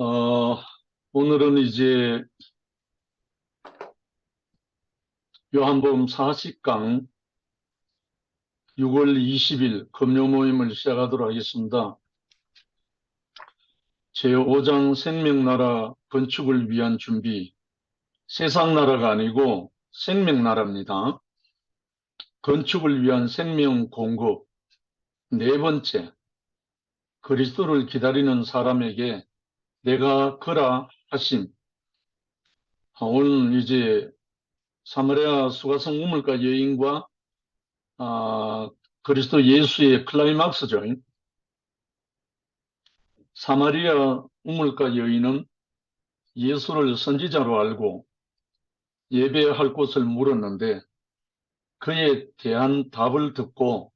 어, 오늘은 이제 요한복음 40강 6월 20일 금요 모임을 시작하도록 하겠습니다. 제5장 생명나라 건축을 위한 준비. 세상나라가 아니고 생명나라입니다. 건축을 위한 생명 공급. 네 번째, 그리스도를 기다리는 사람에게 내가 그라 하심. 오늘 이제 사마리아 수가성 우물가 여인과 그리스도 예수의 클라이막스죠. 사마리아 우물가 여인은 예수를 선지자로 알고 예배할 곳을 물었는데 그에 대한 답을 듣고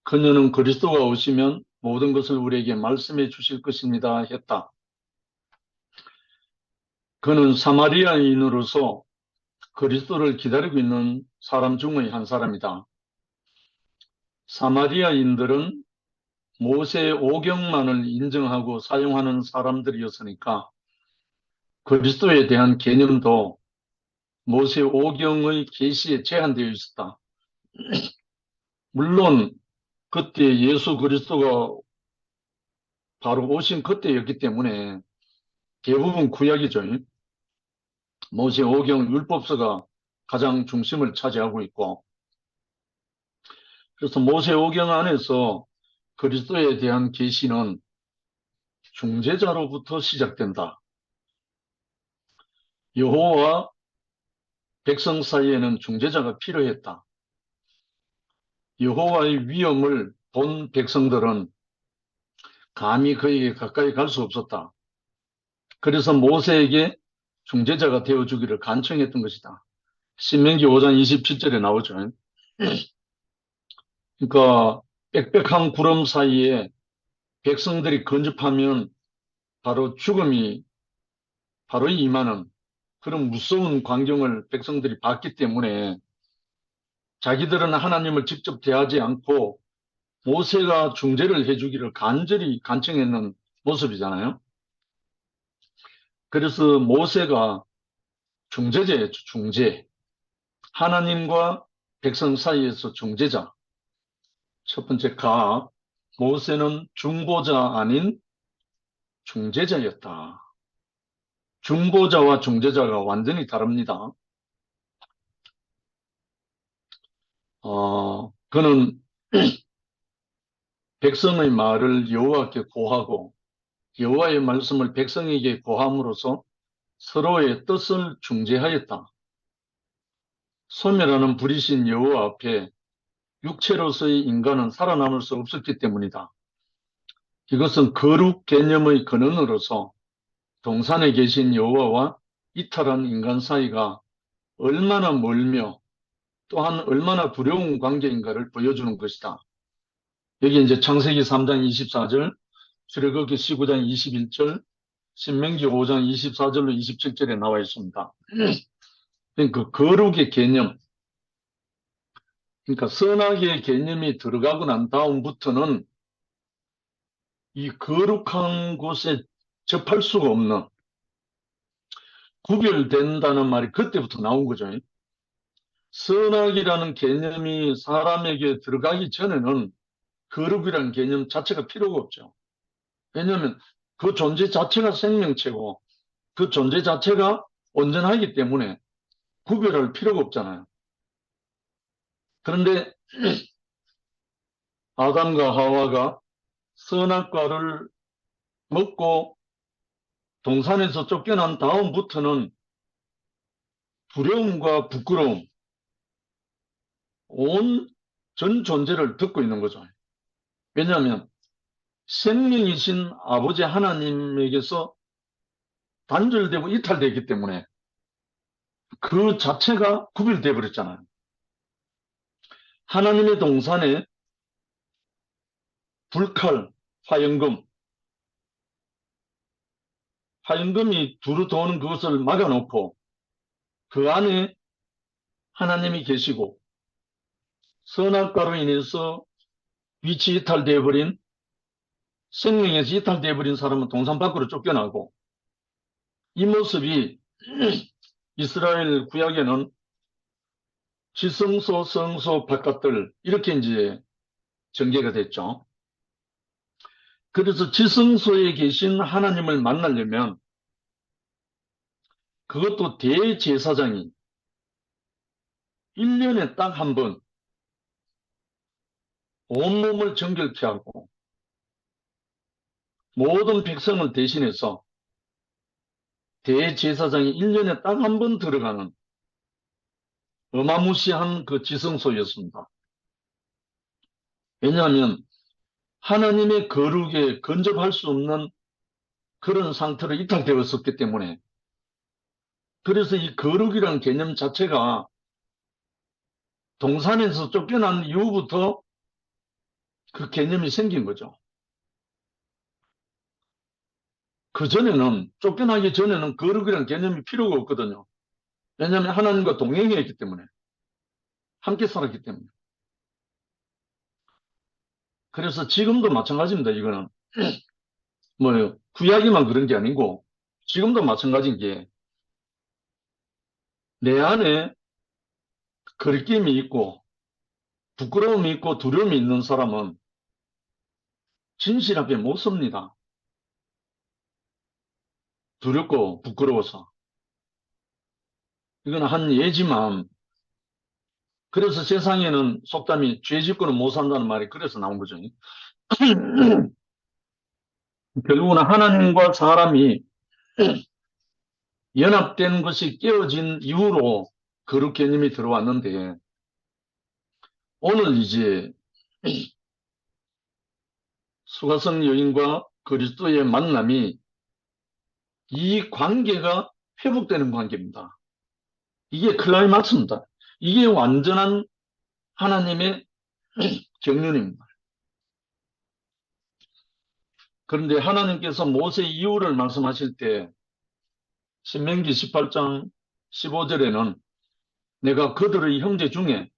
그녀는 그리스도가 오시면 모든 것을 우리에게 말씀해 주실 것입니다 했다. 그는 사마리아인으로서 그리스도를 기다리고 있는 사람 중의 한 사람이다. 사마리아인들은 모세 오경만을 인정하고 사용하는 사람들이었으니까 그리스도에 대한 개념도 모세 오경의 계시에 제한되어 있었다. 물론 그때 예수 그리스도가 바로 오신 그때였기 때문에 대부분 구약이죠. 모세 오경 율법서가 가장 중심을 차지하고 있고, 그래서 모세 오경 안에서 그리스도에 대한 계시는 중재자로부터 시작된다. 여호와와 백성 사이에는 중재자가 필요했다. 여호와의 위엄을 본 백성들은 감히 그에게 가까이 갈 수 없었다. 그래서 모세에게 중재자가 되어주기를 간청했던 것이다. 신명기 5장 27절에 나오죠. 그러니까 빽빽한 구름 사이에 백성들이 건접하면 바로 죽음이 바로 임하는 그런 무서운 광경을 백성들이 봤기 때문에 자기들은 하나님을 직접 대하지 않고 모세가 중재를 해주기를 간절히 간청했는 모습이잖아요. 그래서 모세가 중재자였죠. 중재. 하나님과 백성 사이에서 중재자. 첫 번째 모세는 중보자 아닌 중재자였다. 중보자와 중재자가 완전히 다릅니다. 그는 백성의 말을 여호와께 고하고 여호와의 말씀을 백성에게 고함으로써 서로의 뜻을 중재하였다. 소멸하는 불이신 여호와 앞에 육체로서의 인간은 살아남을 수 없었기 때문이다. 이것은 거룩 개념의 근원으로서 동산에 계신 여호와와 이탈한 인간 사이가 얼마나 멀며 또한 얼마나 두려운 관계인가를 보여주는 것이다. 여기 이제 창세기 3장 24절, 출애굽기 19장 21절, 신명기 5장 24절로 27절에 나와 있습니다. 그러니까 거룩의 개념, 그러니까 선악의 개념이 들어가고 난 다음부터는 이 거룩한 곳에 접할 수가 없는 구별된다는 말이 그때부터 나온 거죠. 선악이라는 개념이 사람에게 들어가기 전에는 거룩이라는 개념 자체가 필요가 없죠. 왜냐하면 그 존재 자체가 생명체고 그 존재 자체가 온전하기 때문에 구별할 필요가 없잖아요. 그런데 아담과 하와가 선악과를 먹고 동산에서 쫓겨난 다음부터는 두려움과 부끄러움, 온 전 존재를 듣고 있는 거죠. 왜냐하면 생명이신 아버지 하나님에게서 단절되고 이탈되기 때문에 그 자체가 구별되어 버렸잖아요. 하나님의 동산에 불칼, 화염금이 두루 도는 그것을 막아놓고 그 안에 하나님이 계시고 선악과로 인해서 위치 이탈되어 버린 생명에서 이탈되어 버린 사람은 동산 밖으로 쫓겨나고 이 모습이 이스라엘 구약에는 지성소, 성소, 바깥들 이렇게 이제 전개가 됐죠. 그래서 지성소에 계신 하나님을 만나려면 그것도 대제사장이 1년에 딱 한 번 온몸을 정결케 하고 모든 백성을 대신해서 대제사장이 1년에 딱 한 번 들어가는 어마무시한 그 지성소였습니다. 왜냐하면 하나님의 거룩에 근접할 수 없는 그런 상태로 이탈되었었기 때문에, 그래서 이 거룩이라는 개념 자체가 동산에서 쫓겨난 이후부터 그 개념이 생긴 거죠. 쫓겨나기 전에는 거룩이라는 개념이 필요가 없거든요. 왜냐하면 하나님과 동행했기 때문에, 함께 살았기 때문에. 그래서 지금도 마찬가지입니다, 이거는. 뭐, 구약이만 그런 게 아니고, 지금도 마찬가지인 게, 내 안에 거리낌이 있고, 부끄러움이 있고, 두려움이 있는 사람은 진실하게 못 섭니다. 두렵고, 부끄러워서. 이건 한 예지만, 그래서 세상에는 속담이 죄 짓고는 못 산다는 말이 그래서 나온 거죠. 결국은 하나님과 사람이 연합된 것이 깨어진 이후로 거룩 개념이 들어왔는데, 오늘 이제 수가성 여인과 그리스도의 만남이 이 관계가 회복되는 관계입니다. 이게 클라이막스입니다. 이게 완전한 하나님의 경륜입니다. 그런데 하나님께서 모세 이후를 말씀하실 때 신명기 18장 15절에는 내가 그들의 형제 중에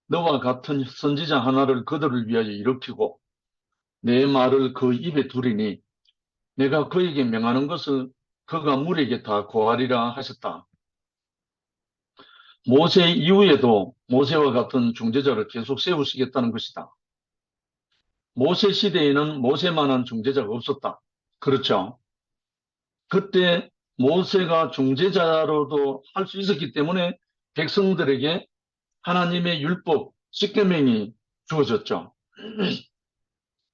너와 같은 선지자 하나를 그들을 위하여 일으키고 내 말을 그 입에 두리니 내가 그에게 명하는 것을 그가 물에게 다 고하리라 하셨다. 모세 이후에도 모세와 같은 중재자를 계속 세우시겠다는 것이다. 모세 시대에는 모세만한 중재자가 없었다. 그렇죠. 그때 모세가 중재자로도 할 수 있었기 때문에 백성들에게 하나님의 율법, 십계명이 주어졌죠.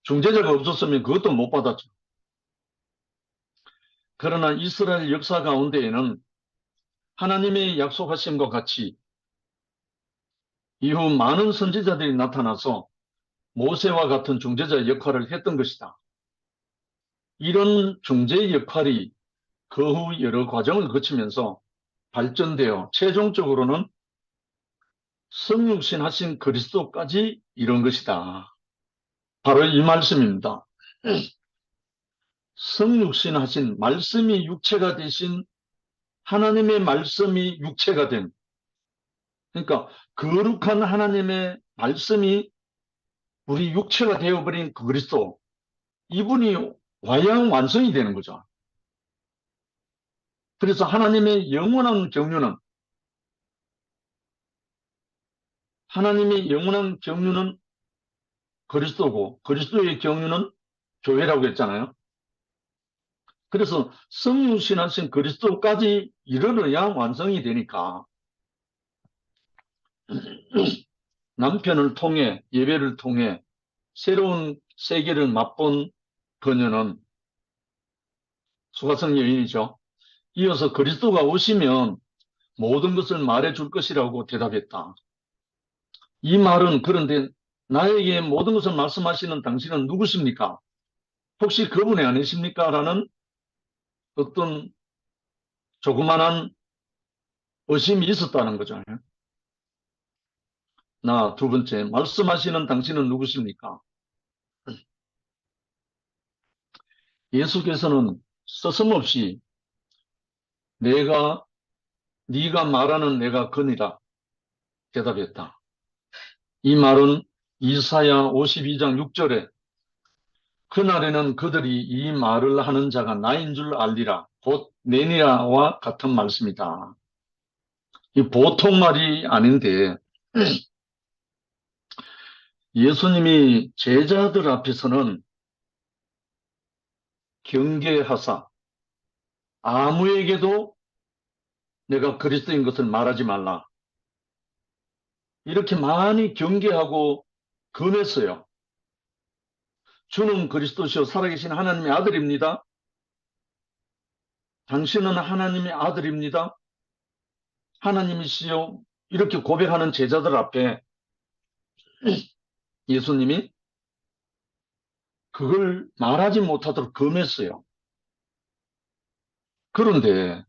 중재자가 없었으면 그것도 못 받았죠. 그러나 이스라엘 역사 가운데에는 하나님의 약속하심과 같이 이후 많은 선지자들이 나타나서 모세와 같은 중재자 역할을 했던 것이다. 이런 중재 역할이 그 후 여러 과정을 거치면서 발전되어 최종적으로는 성육신 하신 그리스도까지 이런 것이다. 바로 이 말씀입니다. 성육신 하신 말씀이 육체가 되신 하나님의 말씀이 육체가 된, 그러니까 거룩한 하나님의 말씀이 우리 육체가 되어버린 그 그리스도, 이분이 와야 완성이 되는 거죠. 그래서 하나님의 영원한 경륜은 그리스도고 그리스도의 경륜은 교회라고 했잖아요. 그래서 성육신하신 그리스도까지 이르러야 완성이 되니까 남편을 통해 예배를 통해 새로운 세계를 맛본 그녀는 수가성 여인이죠. 이어서 그리스도가 오시면 모든 것을 말해줄 것이라고 대답했다. 이 말은 그런데 나에게 모든 것을 말씀하시는 당신은 누구십니까? 혹시 그분이 아니십니까? 라는 어떤 조그만한 의심이 있었다는 거잖아요. 두 번째, 말씀하시는 당신은 누구십니까? 예수께서는 서슴없이 네가 말하는 내가 그니라 대답했다. 이 말은 이사야 52장 6절에 그날에는 그들이 이 말을 하는 자가 나인 줄 알리라. 곧 내니라와 같은 말씀이다. 이 보통 말이 아닌데 예수님이 제자들 앞에서는 경계하사 아무에게도 내가 그리스도인 것을 말하지 말라. 이렇게 많이 경계하고 금했어요. 주는 그리스도시요 살아계신 하나님의 아들입니다. 당신은 하나님의 아들입니다. 하나님이시요. 이렇게 고백하는 제자들 앞에 예수님이 그걸 말하지 못하도록 금했어요. 그런데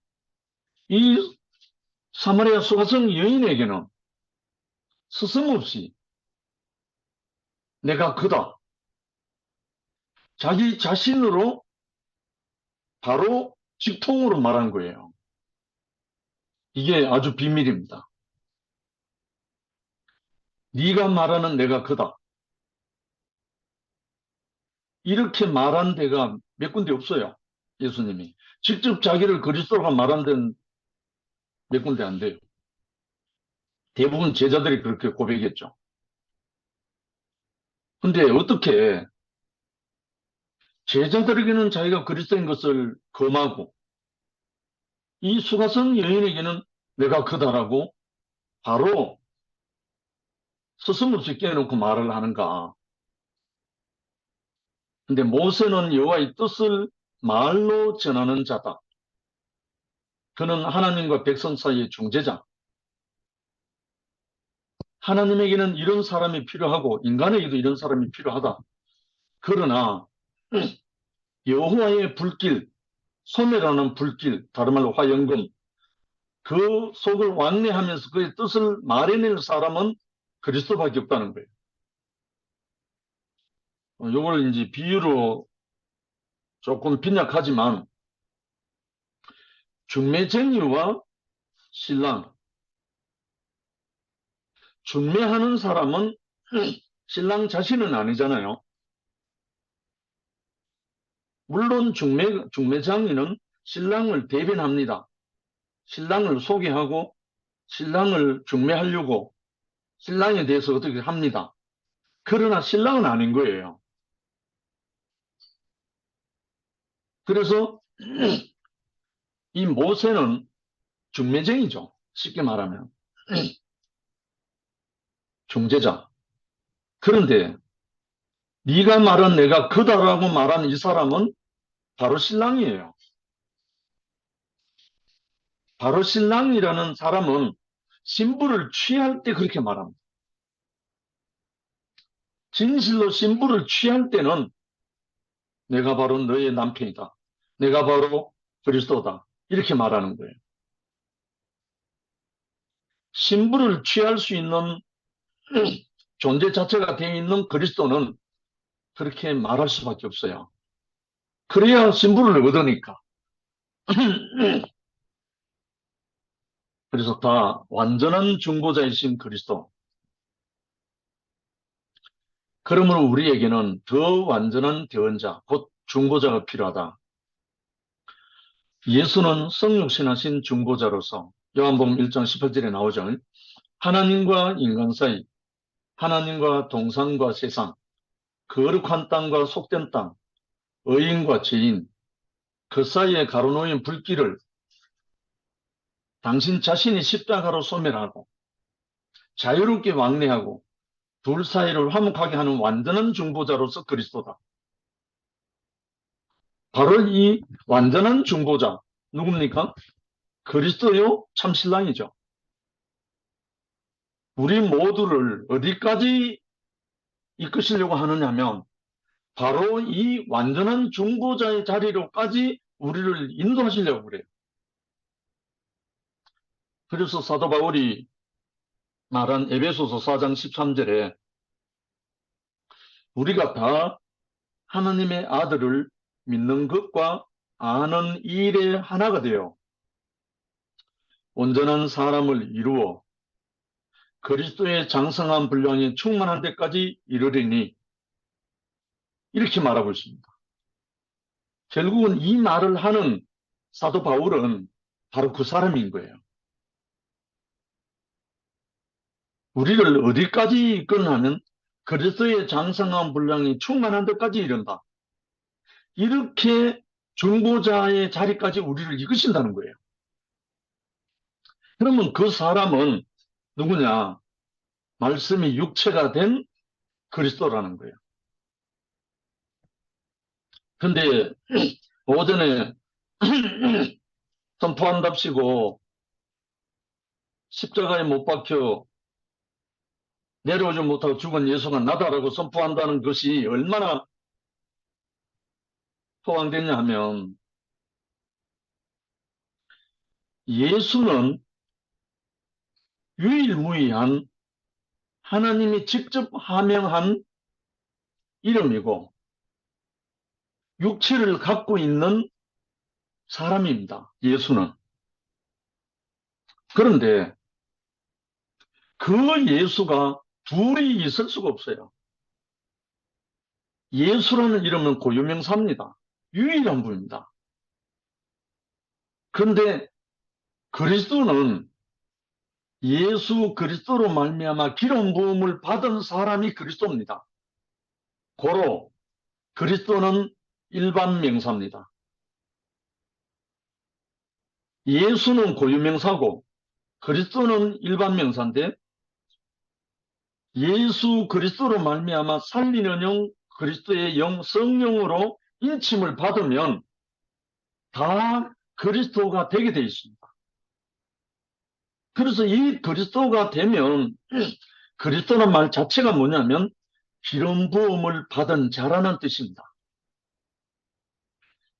이 사마리아 수가성 여인에게는 스승없이 내가 그다. 자기 자신으로 바로 직통으로 말한 거예요. 이게 아주 비밀입니다. 네가 말하는 내가 그다. 이렇게 말한 데가 몇 군데 없어요. 예수님이. 직접 자기를 그리스도가 말한 데는 몇 군데 안 돼요. 대부분 제자들이 그렇게 고백했죠. 근데 어떻게 제자들에게는 자기가 그리스도인 것을 금하고 이 수가성 여인에게는 내가 그다라고 바로 스승없이 깨놓고 말을 하는가. 근데 모세는 여호와의 뜻을 말로 전하는 자다. 그는 하나님과 백성 사이의 중재자. 하나님에게는 이런 사람이 필요하고 인간에게도 이런 사람이 필요하다. 그러나 여호와의 불길, 소멸하는 불길, 다른 말로 화영금, 그 속을 왕래하면서 그의 뜻을 말해낼 사람은 그리스도밖에 없다는 거예요. 이걸 이제 비유로 조금 빈약하지만 중매쟁이와 신랑, 중매하는 사람은 신랑 자신은 아니잖아요. 물론 중매장이는 신랑을 대변합니다. 신랑을 소개하고 신랑을 중매하려고 신랑에 대해서 어떻게 합니다. 그러나 신랑은 아닌 거예요. 그래서 이 모세는 중매쟁이죠. 쉽게 말하면. 중재자. 그런데 네가 말한 내가 그다라고 말한 이 사람은 바로 신랑이에요. 바로 신랑이라는 사람은 신부를 취할 때 그렇게 말합니다. 진실로 신부를 취할 때는 내가 바로 너의 남편이다. 내가 바로 그리스도다. 이렇게 말하는 거예요. 신부를 취할 수 있는 존재 자체가 되어 있는 그리스도는 그렇게 말할 수밖에 없어요. 그래야 신부를 얻으니까. 그래서 다 완전한 중보자이신 그리스도. 그러므로 우리에게는 더 완전한 대언자, 곧 중보자가 필요하다. 예수는 성육신하신 중보자로서 요한복음 1장 18절에 나오죠. 하나님과 인간 사이, 하나님과 동산과 세상, 거룩한 땅과 속된 땅, 의인과 죄인, 그 사이에 가로놓인 불길을 당신 자신이 십자가로 소멸하고 자유롭게 왕래하고 둘 사이를 화목하게 하는 완전한 중보자로서 그리스도다. 바로 이 완전한 중보자 누굽니까? 그리스도요 참신랑이죠. 우리 모두를 어디까지 이끄시려고 하느냐면 바로 이 완전한 중보자의 자리로까지 우리를 인도하시려고 그래요. 그래서 사도 바울이 말한 에베소서 4장 13절에 우리가 다 하나님의 아들을 믿는 것과 아는 이 일에 하나가 되어 온전한 사람을 이루어 그리스도의 장성한 분량이 충만한 데까지 이르리니 이렇게 말하고 있습니다. 결국은 이 말을 하는 사도 바울은 바로 그 사람인 거예요. 우리를 어디까지 이끌냐면 그리스도의 장성한 분량이 충만한 데까지 이른다. 이렇게 중보자의 자리까지 우리를 이끄신다는 거예요. 그러면 그 사람은 누구냐? 말씀이 육체가 된 그리스도라는 거예요. 근데 오전에 선포한답시고 십자가에 못 박혀 내려오지 못하고 죽은 예수가 나다라고 선포한다는 것이 얼마나 포함되냐 하면 예수는 유일무이한 하나님이 직접 하명한 이름이고 육체를 갖고 있는 사람입니다. 예수는. 그런데 그 예수가 둘이 있을 수가 없어요. 예수라는 이름은 고유명사입니다. 유일한 분입니다. 그런데 그리스도는 예수 그리스도로 말미암아 기름 부음을 받은 사람이 그리스도입니다. 고로 그리스도는 일반 명사입니다. 예수는 고유명사고 그리스도는 일반 명사인데 예수 그리스도로 말미암아 살리는 영 그리스도의 영 성령으로 인침을 받으면 다 그리스도가 되게 되어 있습니다. 그래서 이 그리스도가 되면 그리스도는 말 자체가 뭐냐면 기름 부음을 받은 자라는 뜻입니다.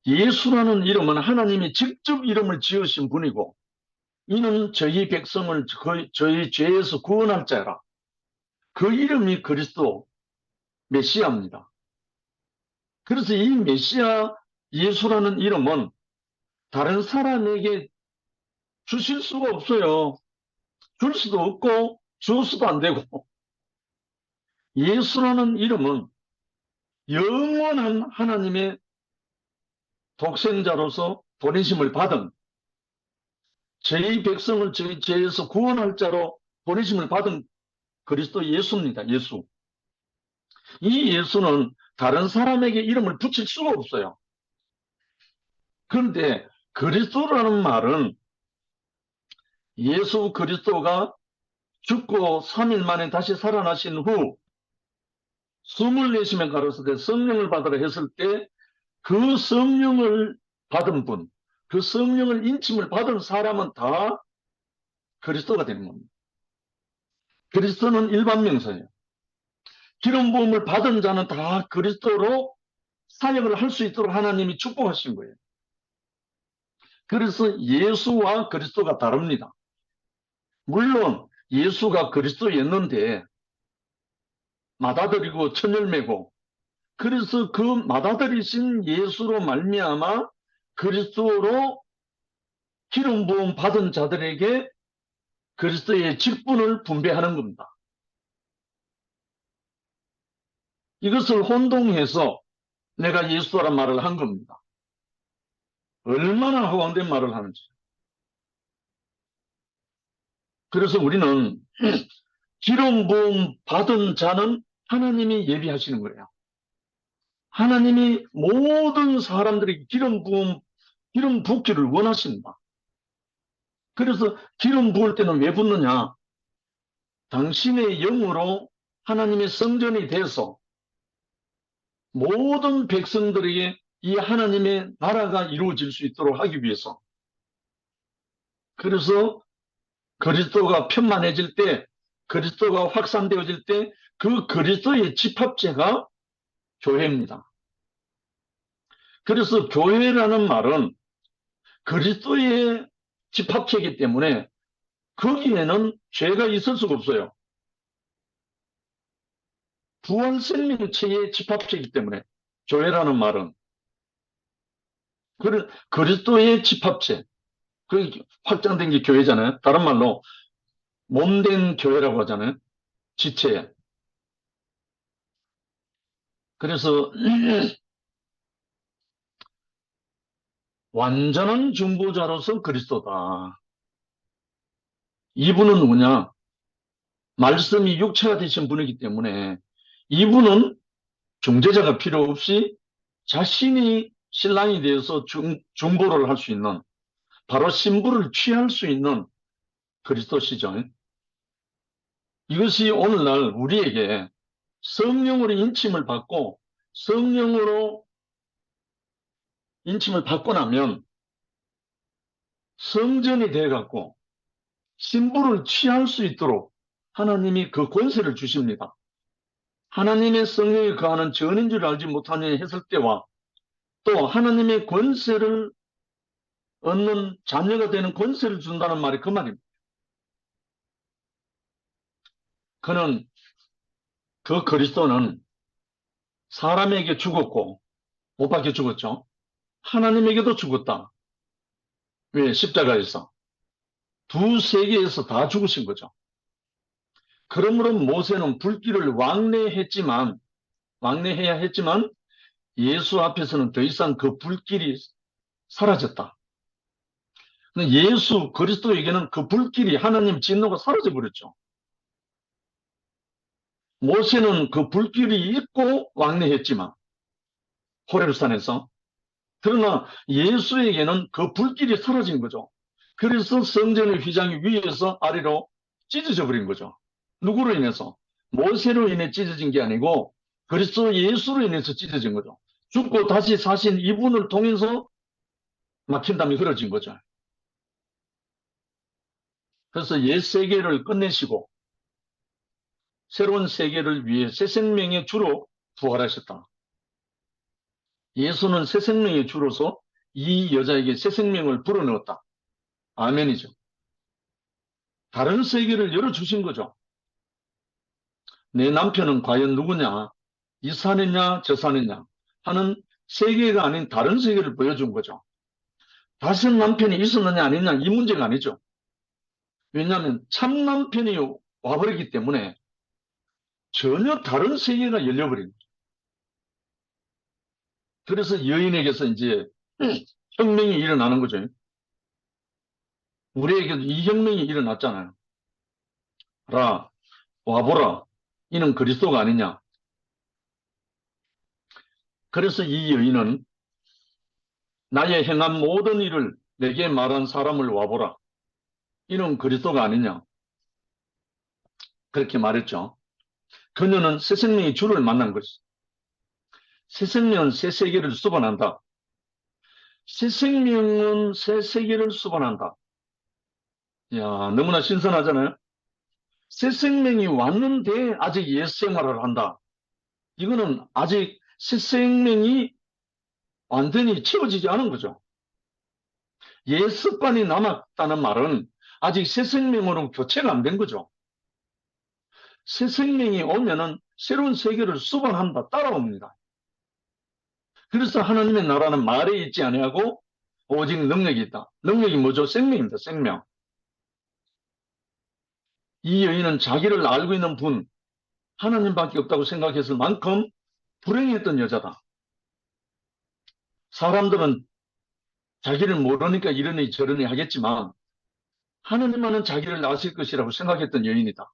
예수라는 이름은 하나님이 직접 이름을 지으신 분이고 이는 저희 백성을 저희 죄에서 구원할 자라. 그 이름이 그리스도 메시아입니다. 그래서 이 메시아 예수라는 이름은 다른 사람에게 주실 수가 없어요. 줄 수도 없고 주어서도 안 되고 예수라는 이름은 영원한 하나님의 독생자로서 보내심을 받은 저희 백성을 저희 죄에서 구원할 자로 보내심을 받은 그리스도 예수입니다. 예수. 이 예수는 다른 사람에게 이름을 붙일 수가 없어요. 그런데 그리스도라는 말은 예수 그리스도가 죽고 3일 만에 다시 살아나신 후 숨을 내쉬며 가로되 성령을 받으라 했을 때 그 성령을 받은 분, 그 성령을 인침을 받은 사람은 다 그리스도가 되는 겁니다. 그리스도는 일반 명사예요. 기름 부음을 받은 자는 다 그리스도로 사역을 할 수 있도록 하나님이 축복하신 거예요. 그래서 예수와 그리스도가 다릅니다. 물론 예수가 그리스도였는데 맏아들이고 천열매고 그래서 그 맏아들이신 예수로 말미암아 그리스도로 기름 부음 받은 자들에게 그리스도의 직분을 분배하는 겁니다. 이것을 혼동해서 내가 예수라는 말을 한 겁니다. 얼마나 허황된 말을 하는지. 그래서 우리는 기름 부음 받은 자는 하나님이 예비하시는 거예요. 하나님이 모든 사람들에게 기름 붓기를 원하십니다. 그래서 기름 부을 때는 왜 붓느냐? 당신의 영으로 하나님의 성전이 돼서 모든 백성들에게 이 하나님의 나라가 이루어질 수 있도록 하기 위해서. 그래서 그리스도가 편만해질 때, 그리스도가 확산되어질 때, 그 그리스도의 집합체가 교회입니다. 그래서 교회라는 말은 그리스도의 집합체이기 때문에 거기에는 죄가 있을 수가 없어요. 부활 생명체의 집합체이기 때문에 교회라는 말은 그리스도의 집합체, 그 확장된 게 교회잖아요. 다른 말로 몸된 교회라고 하잖아요. 지체. 그래서 완전한 중보자로서 그리스도다. 이분은 누구냐? 말씀이 육체가 되신 분이기 때문에 이분은 중재자가 필요 없이 자신이 신랑이 되어서 중보를 할 수 있는, 바로 신부를 취할 수 있는 그리스도시죠. 이것이 오늘날 우리에게 성령으로 인침을 받고, 성령으로 인침을 받고 나면 성전이 되어갖고 신부를 취할 수 있도록 하나님이 그 권세를 주십니다. 하나님의 성령이 거하는 전인 줄 알지 못하느냐 했을 때와, 또 하나님의 권세를 얻는 자녀가 되는 권세를 준다는 말이 그 말입니다. 그는, 그 그리스도는 사람에게 죽었고, 못 박혀 죽었죠. 하나님에게도 죽었다. 왜? 십자가에서. 두 세계에서 다 죽으신 거죠. 그러므로 모세는 불길을 왕래해야 했지만 예수 앞에서는 더 이상 그 불길이 사라졌다. 예수 그리스도에게는 그 불길이, 하나님 진노가 사라져 버렸죠. 모세는 그 불길이 있고 왕래했지만 호렙산에서, 그러나 예수에게는 그 불길이 사라진 거죠. 그래서 성전의 휘장이 위에서 아래로 찢어져 버린 거죠. 누구로 인해서? 모세로 인해 찢어진 게 아니고 그리스도 예수로 인해서 찢어진 거죠. 죽고 다시 사신 이분을 통해서 막힌 담이 흐려진 거죠. 그래서 옛 세계를 끝내시고 새로운 세계를 위해 새 생명의 주로 부활하셨다. 예수는 새 생명의 주로서 이 여자에게 새 생명을 불어넣었다. 아멘이죠. 다른 세계를 열어주신 거죠. 내 남편은 과연 누구냐? 이 산이냐 저 산이냐 하는 세계가 아닌 다른 세계를 보여준 거죠. 다른 남편이 있었느냐 아니냐 이 문제가 아니죠. 왜냐하면 참 남편이 와버리기 때문에 전혀 다른 세계가 열려버린 거죠. 그래서 여인에게서 이제 혁명이 일어나는 거죠. 우리에게도 이 혁명이 일어났잖아요. 와보라. 이는 그리스도가 아니냐. 그래서 이 여인은 나의 행한 모든 일을 내게 말한 사람을 와보라. 이는 그리스도가 아니냐. 그렇게 말했죠. 그녀는 새 생명의 주를 만난 것이. 새 생명은 새 세계를 수반한다. 새 생명은 새 세계를 수반한다. 이야, 너무나 신선하잖아요. 새 생명이 왔는데 아직 옛 생활을 한다. 이거는 아직 새 생명이 완전히 채워지지 않은 거죠. 옛 습관이 남았다는 말은 아직 새 생명으로 교체가 안 된 거죠. 새 생명이 오면은 새로운 세계를 수반한다, 따라옵니다. 그래서 하나님의 나라는 말에 있지 아니하고 오직 능력이 있다. 능력이 뭐죠? 생명입니다. 생명. 이 여인은 자기를 알고 있는 분, 하나님밖에 없다고 생각했을 만큼 불행했던 여자다. 사람들은 자기를 모르니까 이러니 저러니 하겠지만 하나님만은 자기를 아실 것이라고 생각했던 여인이다.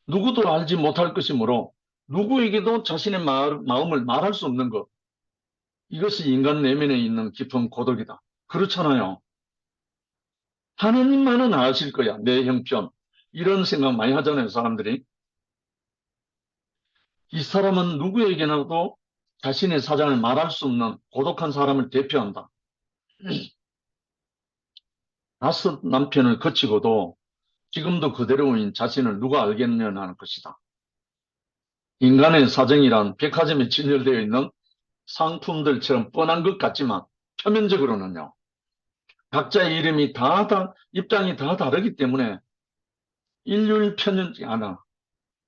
누구도 알지 못할 것이므로 누구에게도 자신의 마음을 말할 수 없는 것. 이것이 인간 내면에 있는 깊은 고독이다. 그렇잖아요. 하나님만은 아실 거야. 내 형편. 이런 생각 많이 하잖아요, 사람들이. 이 사람은 누구에게나도 자신의 사정을 말할 수 없는 고독한 사람을 대표한다. 다섯 남편을 거치고도 지금도 그대로인 자신을 누가 알겠느냐는 것이다. 인간의 사정이란 백화점에 진열되어 있는 상품들처럼 뻔한 것 같지만 표면적으로는요. 각자의 이름이 입장이 다 다르기 때문에 일률편연지 않아.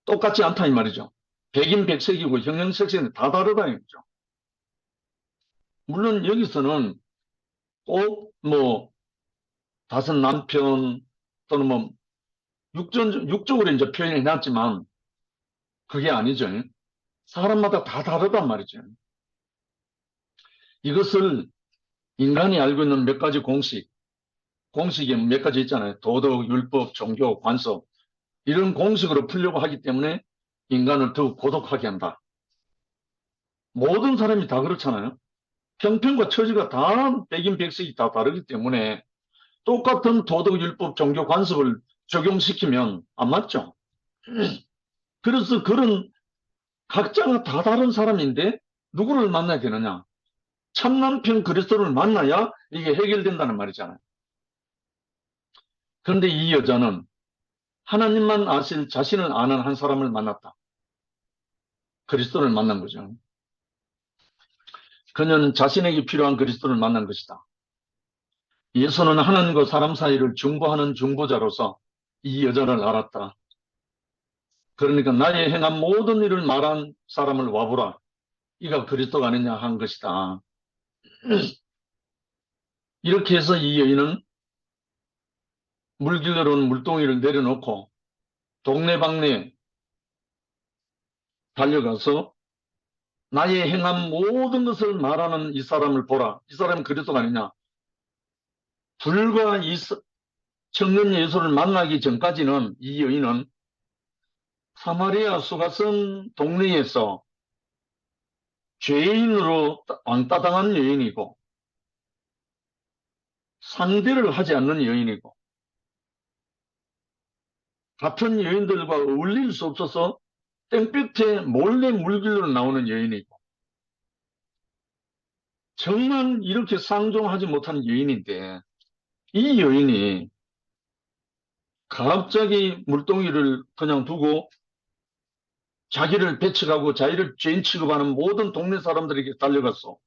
똑같지 않다 이 말이죠. 백인백색이고 형형색색은 다 다르다 이거죠. 물론 여기서는 꼭 다섯 남편 또는 육적으로 이제 표현해 놨지만 그게 아니죠. 사람마다 다 다르단 말이죠. 이것을 인간이 알고 있는 몇 가지 공식이 몇 가지 있잖아요. 도덕, 율법, 종교, 관습. 이런 공식으로 풀려고 하기 때문에 인간을 더욱 고독하게 한다. 모든 사람이 다 그렇잖아요. 형편과 처지가 다 백인 백색이 다 다르기 때문에 똑같은 도덕, 율법, 종교, 관습을 적용시키면 안 맞죠. 그래서 그런 각자가 다 다른 사람인데 누구를 만나야 되느냐? 참남편 그리스도를 만나야 이게 해결된다는 말이잖아요. 그런데 이 여자는 하나님만 아실 자신을 아는 한 사람을 만났다. 그리스도를 만난 거죠. 그녀는 자신에게 필요한 그리스도를 만난 것이다. 예수는 하나님과 사람 사이를 중보하는 중보자로서 이 여자를 알았다. 그러니까 나의 행한 모든 일을 말한 사람을 와보라. 이가 그리스도가 아니냐 한 것이다. 이렇게 해서 이 여인은 물길로 온 물동이를 내려놓고 동네방네 달려가서 나의 행한 모든 것을 말하는 이 사람을 보라. 이 사람은 그리스도가 아니냐. 불과 이 청년 예수를 만나기 전까지는 이 여인은 사마리아 수가성 동네에서 죄인으로 왕따당한 여인이고 상대를 하지 않는 여인이고 같은 여인들과 어울릴 수 없어서 땡볕에 몰래 물길로 나오는 여인이고 정말 이렇게 상종하지 못한 여인인데 이 여인이 갑자기 물동이를 그냥 두고 자기를 배척하고 자기를 죄인 취급하는 모든 동네 사람들에게 달려갔어.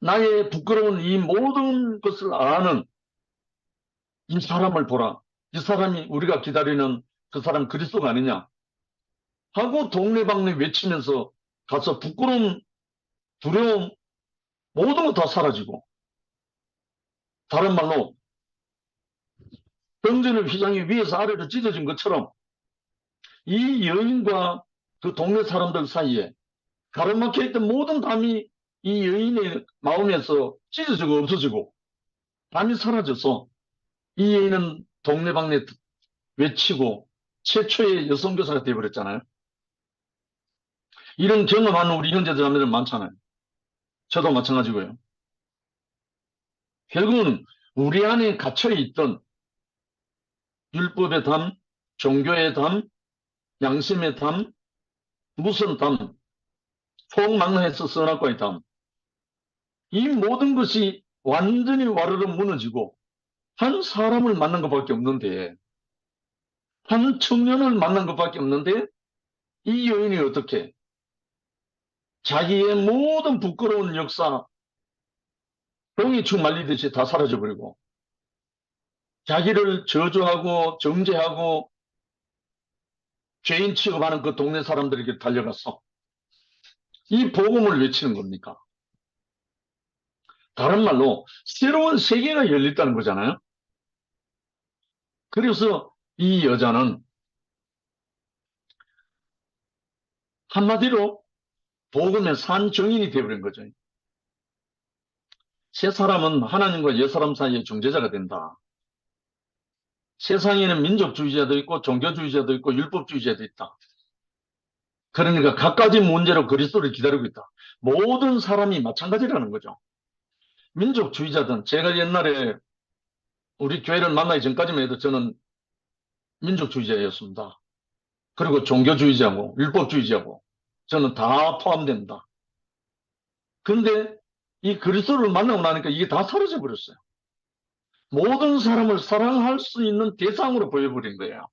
나의 부끄러운 이 모든 것을 아는 이 사람을 보라. 이 사람이 우리가 기다리는 그 사람 그리스도가 아니냐 하고 동네방네 외치면서 가서 부끄러움, 두려움 모든 거 다 사라지고 다른 말로 병전의 휘장이 위에서 아래로 찢어진 것처럼 이 여인과 그 동네 사람들 사이에 가로막혀 있던 모든 담이 이 여인의 마음에서 찢어지고 없어지고 담이 사라져서 이 여인은 동네방네 외치고 최초의 여성교사가 되어버렸잖아요. 이런 경험하는 우리 형제자매들 많잖아요. 저도 마찬가지고요. 결국은 우리 안에 갇혀있던 율법의 담, 종교의 담, 양심의 담, 무슨 담, 폭망해서 선악과의 담, 이 모든 것이 완전히 와르르 무너지고 한 사람을 만난 것밖에 없는데 한 청년을 만난 것밖에 없는데 이 여인이 어떻게 자기의 모든 부끄러운 역사 병이축 말리듯이 다 사라져버리고 자기를 저주하고 정죄하고 죄인 취급하는 그 동네 사람들에게 달려갔어. 이 복음을 외치는 겁니까? 다른 말로 새로운 세계가 열렸다는 거잖아요. 그래서 이 여자는 한마디로 복음의 산 증인이 되어버린 거죠. 새 사람은 하나님과 옛 사람 사이의 중재자가 된다. 세상에는 민족주의자도 있고 종교주의자도 있고 율법주의자도 있다. 그러니까 갖가지 문제로 그리스도를 기다리고 있다. 모든 사람이 마찬가지라는 거죠. 민족주의자든 제가 옛날에 우리 교회를 만나기 전까지만 해도 저는 민족주의자였습니다. 그리고 종교주의자고 율법주의자고 저는 다 포함됩니다. 그런데 이 그리스도를 만나고 나니까 이게 다 사라져 버렸어요. 모든 사람을 사랑할 수 있는 대상으로 보여버린 거예요.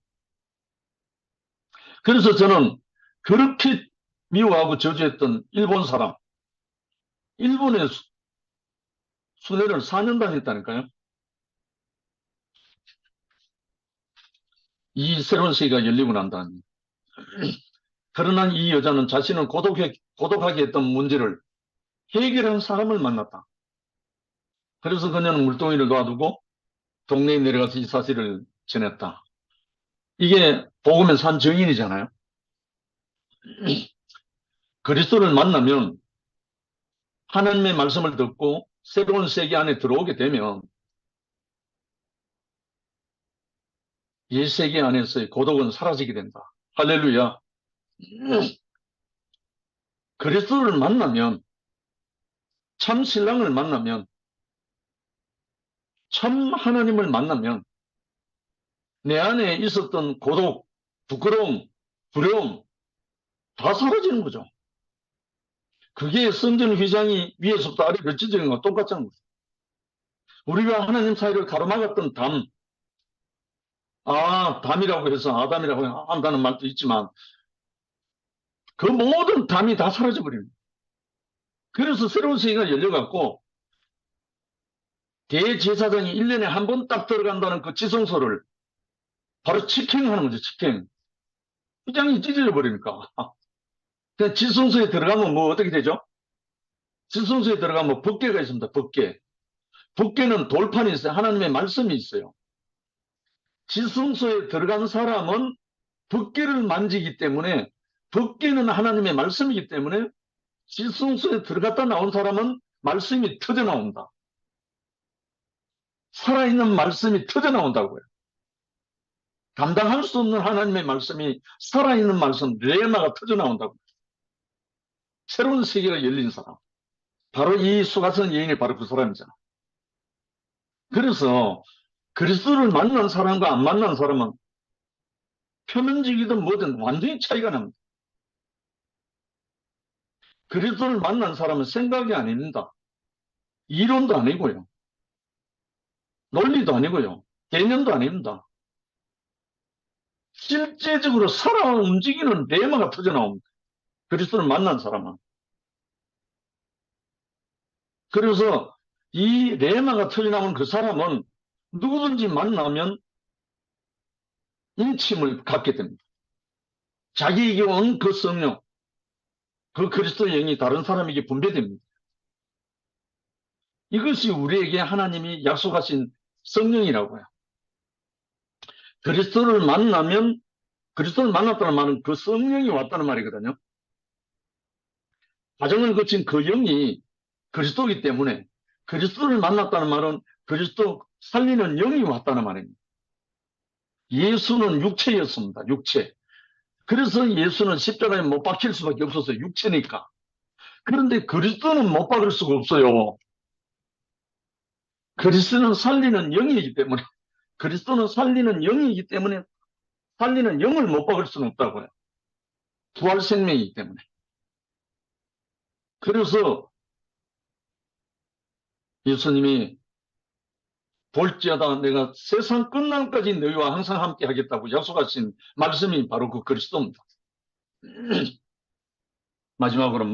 그래서 저는 그렇게 미워하고 저주했던 일본 사람, 일본에 순회를 4년 다녔다니까요. 이 새로운 세계가 열리고 난 다음에. 그러나 이 여자는 자신을 고독하게 했던 문제를 해결한 사람을 만났다. 그래서 그녀는 물동이를 놔두고 동네에 내려가서 이 사실을 전했다. 이게 복음의 산 증인이잖아요. 그리스도를 만나면 하나님의 말씀을 듣고 새로운 세계 안에 들어오게 되면 이 세계 안에서의 고독은 사라지게 된다. 할렐루야. 그리스도를 만나면, 참 신랑을 만나면, 참 하나님을 만나면 내 안에 있었던 고독, 부끄러움, 두려움 다 사라지는 거죠. 그게 성전 휘장이 위에서부터 아래로 찢어진 거랑 똑같잖아요. 우리가 하나님 사이를 가로막았던 담, 담이라고 해서 아담이라고 한다는 말도 있지만 그 모든 담이 다 사라져버립니다. 그래서 새로운 세계가 열려갖고 대제사장이 1년에 한 번 딱 들어간다는 그 지성소를 바로 직행하는 거죠. 직행. 휘장이 찢어져 버리니까. 그냥 지성소에 들어가면 뭐 어떻게 되죠? 지성소에 들어가면 법궤가 있습니다. 법궤. 법궤는 돌판이 있어요. 하나님의 말씀이 있어요. 지성소에 들어간 사람은 법궤를 만지기 때문에, 법궤는 하나님의 말씀이기 때문에 지성소에 들어갔다 나온 사람은 말씀이 터져 나온다. 살아있는 말씀이 터져 나온다고요. 감당할 수 없는 하나님의 말씀이 살아있는 말씀, 레마가 터져 나온다고요. 새로운 세계가 열린 사람. 바로 이 수가성 여인이 바로 그 사람이잖아. 그래서 그리스도를 만난 사람과 안 만난 사람은 표면적이든 뭐든 완전히 차이가 납니다. 그리스도를 만난 사람은 생각이 아닙니다. 이론도 아니고요. 논리도 아니고요. 개념도 아닙니다. 실제적으로 살아 움직이는 레마가 터져 나옵니다. 그리스도를 만난 사람은. 그래서 이 레마가 터져 나온 그 사람은 누구든지 만나면 인침을 갖게 됩니다. 자기에게 온 그 성령, 그 그리스도의 영이 다른 사람에게 분배됩니다. 이것이 우리에게 하나님이 약속하신 성령이라고요. 그리스도를 만나면, 그리스도를 만났다는 말은 그 성령이 왔다는 말이거든요. 과정을 거친 그 영이 그리스도이기 때문에, 그리스도를 만났다는 말은 그리스도 살리는 영이 왔다는 말입니다. 예수는 육체였습니다. 육체. 그래서 예수는 십자가에 못 박힐 수밖에 없었어요. 육체니까. 그런데 그리스도는 못 박을 수가 없어요. 그리스도는 살리는 영이기 때문에, 그리스도는 살리는 영이기 때문에 살리는 영을 못 박을 수는 없다고요. 부활 생명이기 때문에. 그래서 예수님이 볼지어다 내가 세상 끝날까지 너희와 항상 함께 하겠다고 약속하신 말씀이 바로 그 그리스도입니다. 마지막으로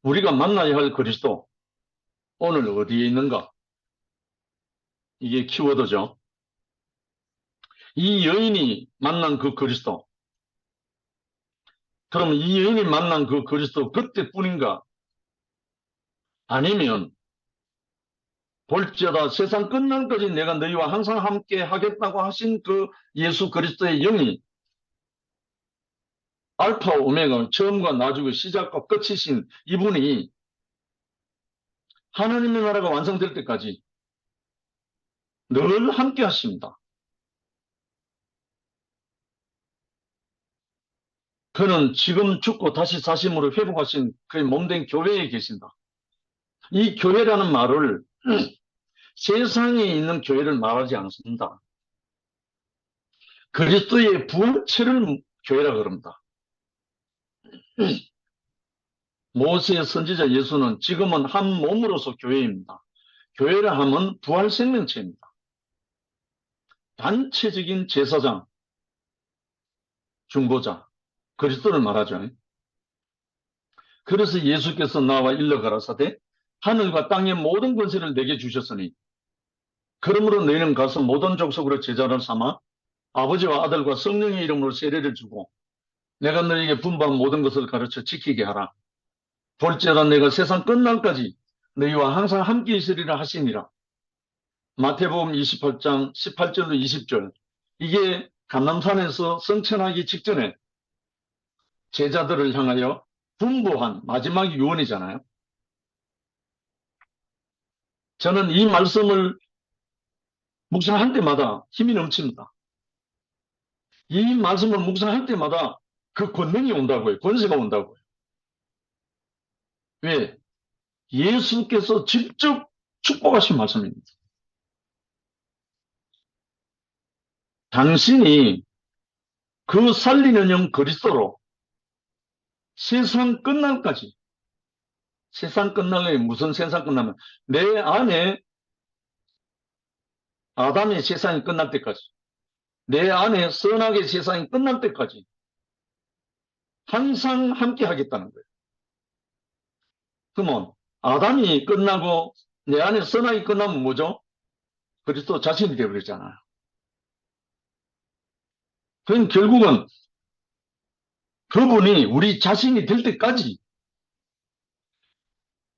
우리가 만나야 할 그리스도 오늘 어디에 있는가? 이게 키워드죠. 이 여인이 만난 그 그리스도. 그럼 이 여인이 만난 그 그리스도 그때뿐인가? 아니면 볼지어다 세상 끝날까지 내가 너희와 항상 함께 하겠다고 하신 그 예수 그리스도의 영이 알파 오메가 처음과 나중의 시작과 끝이신 이분이 하나님의 나라가 완성될 때까지 늘 함께 하십니다. 그는 지금 죽고 다시 사심으로 회복하신 그의 몸된 교회에 계신다. 이 교회라는 말을 세상에 있는 교회를 말하지 않습니다. 그리스도의 부활체를 교회라 그럽니다. 모세의 선지자 예수는 지금은 한 몸으로서 교회입니다. 교회라 하면 부활 생명체입니다. 단체적인 제사장, 중보자, 그리스도를 말하죠. 그래서 예수께서 나와 일러 가라사대 하늘과 땅의 모든 권세를 내게 주셨으니 그러므로 너희는 가서 모든 족속으로 제자를 삼아 아버지와 아들과 성령의 이름으로 세례를 주고 내가 너희에게 분부한 모든 것을 가르쳐 지키게 하라. 볼지어다 내가 세상 끝날까지 너희와 항상 함께 있으리라 하시니라. 마태복음 28장 18절로 20절. 이게 감람산에서 성천하기 직전에 제자들을 향하여 분부한 마지막 유언이잖아요. 저는 이 말씀을 묵상할 때마다 힘이 넘칩니다. 이 말씀을 묵상할 때마다 그 권능이 온다고요. 권세가 온다고요. 왜? 예수께서 직접 축복하신 말씀입니다. 당신이 그 살리는 영 그리스도로 세상 끝날까지, 세상 끝날래 무슨 세상 끝나면 내 안에 아담의 세상이 끝날 때까지, 내 안에 선악의 세상이 끝날 때까지 항상 함께 하겠다는 거예요. 그러면 아담이 끝나고 내 안에 선악이 끝나면 뭐죠? 그리스도 자신이 되어버리잖아요. 그럼 결국은 그분이 우리 자신이 될 때까지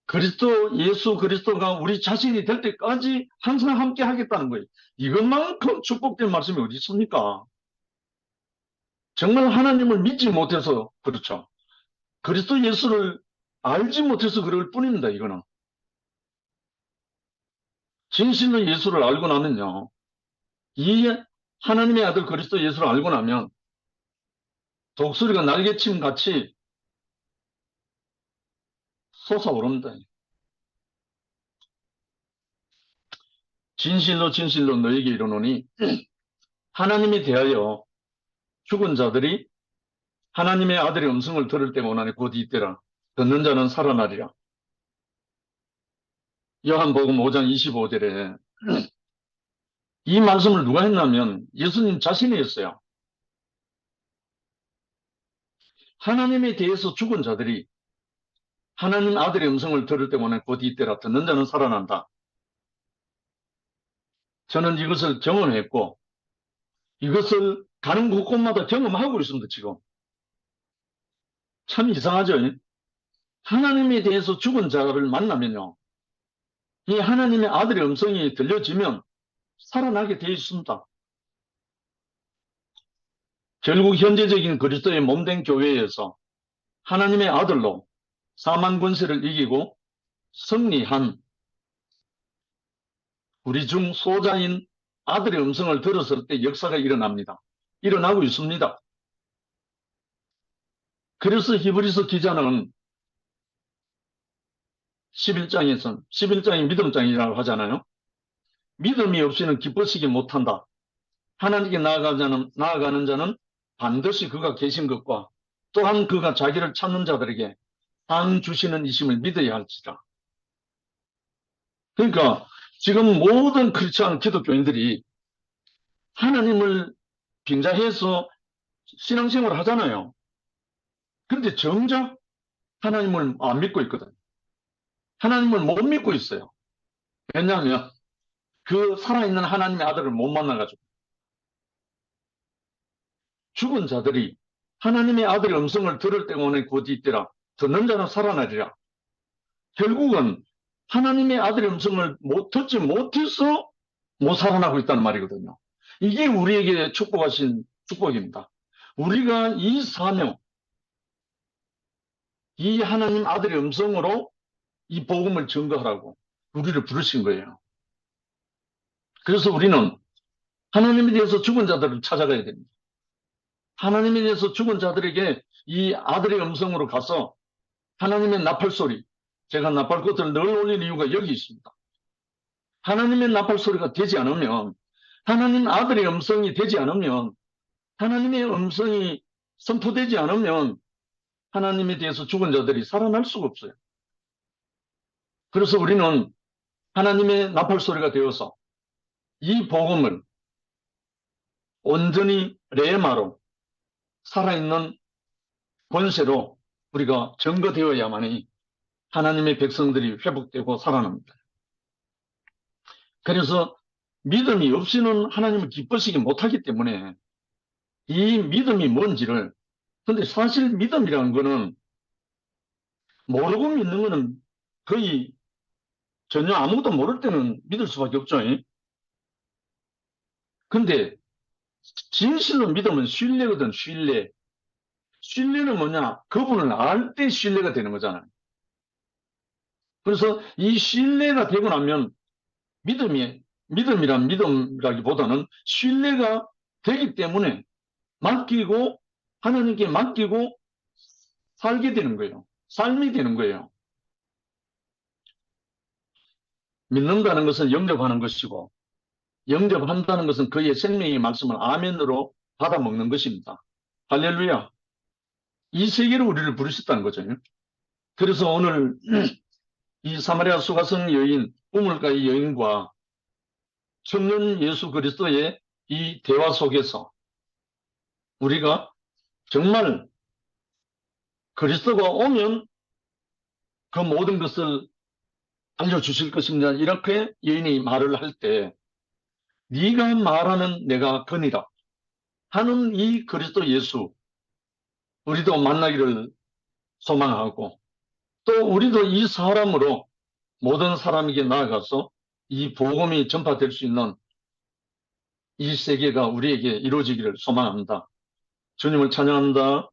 그리스도, 예수 그리스도가 우리 자신이 될 때까지 항상 함께 하겠다는 거예요. 이것만큼 축복된 말씀이 어디 있습니까? 정말 하나님을 믿지 못해서 그렇죠. 그리스도 예수를 알지 못해서 그럴 뿐입니다. 이거는. 진실로 예수를 알고 나면요. 이 하나님의 아들 그리스도 예수를 알고 나면 독수리가 날개침 같이 솟아오릅니다. 진실로 진실로 너에게 이르노니 하나님에 대하여 죽은 자들이 하나님의 아들의 음성을 들을 때가 오나니 곧 이때라. 듣는 자는 살아나리라. 요한복음 5장 25절에 이 말씀을 누가 했냐면 예수님 자신이 했어요. 하나님에 대해서 죽은 자들이 하나님 아들의 음성을 들을 때가 오나니 곧 이때라. 듣는 자는 살아난다. 저는 이것을 경험했고 이것을 가는 곳곳마다 경험하고 있습니다. 지금. 참 이상하죠? 하나님에 대해서 죽은 자를 만나면요. 이 하나님의 아들의 음성이 들려지면 살아나게 되어 있습니다. 결국 현재적인 그리스도의 몸된 교회에서 하나님의 아들로 사망 권세를 이기고 승리한 우리 중 소자인 아들의 음성을 들었을 때 역사가 일어납니다. 일어나고 있습니다. 그래서 히브리서 기자는 11장이 믿음장이라고 하잖아요. 믿음이 없이는 기뻐시기 못한다. 하나님께 나아가는 자는 반드시 그가 계신 것과 또한 그가 자기를 찾는 자들에게 상 주시는 이심을 믿어야 할지라. 그러니까 지금 모든 크리스찬 기독교인들이 하나님을 빙자해서 신앙생활을 하잖아요. 그런데 정작 하나님을 안 믿고 있거든. 하나님을 못 믿고 있어요. 왜냐하면 그 살아있는 하나님의 아들을 못 만나가지고. 죽은 자들이 하나님의 아들의 음성을 들을 때가 오니 곧 이때라. 듣는 자는 살아나리라. 결국은 하나님의 아들의 음성을 듣지 못해서 못 살아나고 있다는 말이거든요. 이게 우리에게 축복하신 축복입니다. 우리가 이 사명, 이 하나님 아들의 음성으로 이 복음을 증거하라고 우리를 부르신 거예요. 그래서 우리는 하나님에 대해서 죽은 자들을 찾아가야 됩니다. 하나님에 대해서 죽은 자들에게 이 아들의 음성으로 가서 하나님의 나팔소리, 제가 나팔꽃을 늘 올리는 이유가 여기 있습니다. 하나님의 나팔소리가 되지 않으면, 하나님 아들의 음성이 되지 않으면, 하나님의 음성이 선포되지 않으면 하나님에 대해서 죽은 자들이 살아날 수가 없어요. 그래서 우리는 하나님의 나팔소리가 되어서 이 복음을 온전히 레마로 살아있는 권세로 우리가 증거되어야만이 하나님의 백성들이 회복되고 살아납니다. 그래서 믿음이 없이는 하나님을 기쁘시게 못하기 때문에 이 믿음이 뭔지를, 근데 사실 믿음이라는 거는 모르고 믿는 거는 거의 전혀 아무것도 모를 때는 믿을 수밖에 없죠. 근데 진실로 믿으면 신뢰거든, 신뢰. 신뢰는 뭐냐? 그분을 알 때 신뢰가 되는 거잖아요. 그래서 이 신뢰가 되고 나면 믿음이라기보다는 신뢰가 되기 때문에 맡기고, 하나님께 맡기고 살게 되는 거예요. 삶이 되는 거예요. 믿는다는 것은 영접하는 것이고, 영접한다는 것은 그의 생명의 말씀을 아멘으로 받아먹는 것입니다. 할렐루야. 이 세계로 우리를 부르셨다는 거죠. 그래서 오늘 이 사마리아 수가성 여인, 우물가의 여인과 청년 예수 그리스도의 이 대화 속에서 우리가 정말 그리스도가 오면 그 모든 것을 알려주실 것입니다. 이렇게 여인이 말을 할 때 네가 말하는 내가 그니라 하는 이 그리스도 예수 우리도 만나기를 소망하고 또 우리도 이 사람으로 모든 사람에게 나아가서 이 복음이 전파될 수 있는 이 세계가 우리에게 이루어지기를 소망합니다. 주님을 찬양합니다.